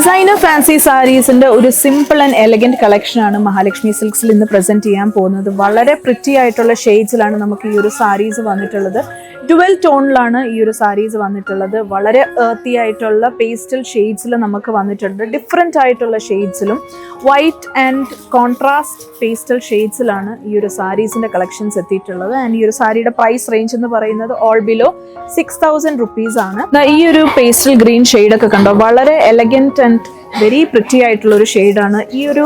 Designer fancy സാരീസിന്റെ ഒരു simple and elegant collection ആണ് മഹാലക്ഷ്മി സിൽക്സിൽ ഇന്ന് പ്രസന്റ് ചെയ്യാൻ പോകുന്നത്. വളരെ പ്രിറ്റി ആയിട്ടുള്ള ഷെയ്ഡ്സിലാണ് നമുക്ക് ഈ ഒരു സാരീസ് വന്നിട്ടുള്ളത്. ഡുവൽ ടോണിലാണ് ഈ ഒരു സാരീസ് വന്നിട്ടുള്ളത്. വളരെ ഏർത്തി ആയിട്ടുള്ള പേസ്റ്റൽ ഷെയ്ഡ്സിൽ നമുക്ക് വന്നിട്ടുണ്ട്. ഡിഫറെൻ്റ് ആയിട്ടുള്ള ഷെയ്ഡ്സിലും വൈറ്റ് ആൻഡ് കോൺട്രാസ്റ്റ് പേസ്റ്റൽ ഷെയ്ഡ്സിലാണ് ഈ ഒരു സാരീസിന്റെ കളക്ഷൻസ് എത്തിയിട്ടുള്ളത്. ആൻഡ് ഈ ഒരു സാരിയുടെ പ്രൈസ് റേഞ്ച് എന്ന് പറയുന്നത് ഓൾ ബിലോ 6,000 rupees ആണ്. ഈ ഒരു പേസ്റ്റൽ ഗ്രീൻ ഷെയ്ഡൊക്കെ കണ്ടോ, വളരെ എലഗന്റ് ആൻഡ് വെരി പ്രിറ്റി ആയിട്ടുള്ള ഒരു ഷെയ്ഡാണ്. ഈ ഒരു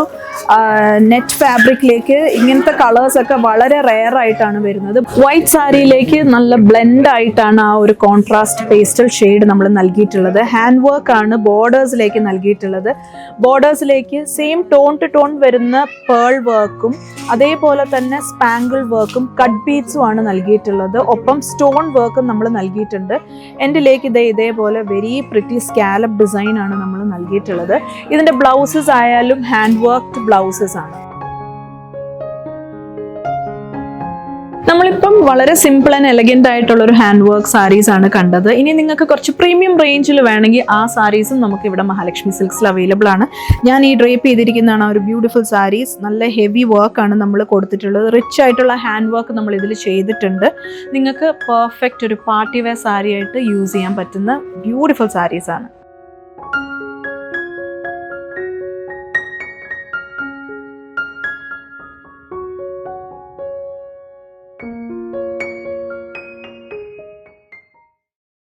നെറ്റ് ഫാബ്രിക്കിലേക്ക് ഇങ്ങനത്തെ കളേഴ്സ് ഒക്കെ വളരെ റെയർ ആയിട്ടാണ് വരുന്നത്. വൈറ്റ് സാരിയിലേക്ക് നല്ല ബ്ലെൻഡ് ആയിട്ടാണ് ആ ഒരു കോൺട്രാസ്റ്റ് പേസ്റ്റൽ ഷെയ്ഡ് നമ്മൾ നൽകിയിട്ടുള്ളത്. ഹാൻഡ് വർക്ക് ആണ് ബോർഡേഴ്സിലേക്ക് നൽകിയിട്ടുള്ളത്. ബോർഡേഴ്സിലേക്ക് സെയിം ടോൺ ടു ടോൺ വരുന്ന പേൾ വർക്കും അതേപോലെ തന്നെ സ്പാങ്കിൾ വർക്കും കട്ട് ബീഡ്സും ആണ് നൽകിയിട്ടുള്ളത്. ഒപ്പം സ്റ്റോൺ വർക്കും നമ്മൾ നൽകിയിട്ടുണ്ട്. എൻഡിലേക്ക് ഇതേപോലെ വെരി പ്രിറ്റി സ്കാലപ്പ് ഡിസൈൻ ആണ് നമ്മൾ നൽകിയിട്ടുള്ളത്. ഇതിന്റെ ബ്ലൗസസ് ആയാലും ഹാൻഡ് വർക്ക്ഡ് ബ്ലൗസസ് ആണ്. നമ്മളിപ്പം വളരെ സിമ്പിൾ ആൻഡ് എലഗന്റ് ആയിട്ടുള്ള ഒരു ഹാൻഡ് വർക്ക് സാരീസ് ആണ് കണ്ടത്. ഇനി നിങ്ങൾക്ക് കുറച്ച് പ്രീമിയം റേഞ്ചിൽ വേണമെങ്കിൽ ആ സാരീസും നമുക്ക് ഇവിടെ മഹാലക്ഷ്മി സിൽക്സിൽ അവൈലബിൾ ആണ്. ഞാൻ ഈ ഡ്രേപ്പ് ചെയ്തിരിക്കുന്നതാണ് ഒരു ബ്യൂട്ടിഫുൾ സാരീസ്. നല്ല ഹെവി വർക്ക് ആണ് നമ്മൾ കൊടുത്തിട്ടുള്ളത്. റിച്ച് ആയിട്ടുള്ള ഹാൻഡ് വർക്ക് നമ്മൾ ഇതിൽ ചെയ്തിട്ടുണ്ട്. നിങ്ങൾക്ക് പെർഫെക്റ്റ് ഒരു പാർട്ടി വെയർ സാരി ആയിട്ട് യൂസ് ചെയ്യാൻ പറ്റുന്ന ബ്യൂട്ടിഫുൾ സാരീസ് ആണ്.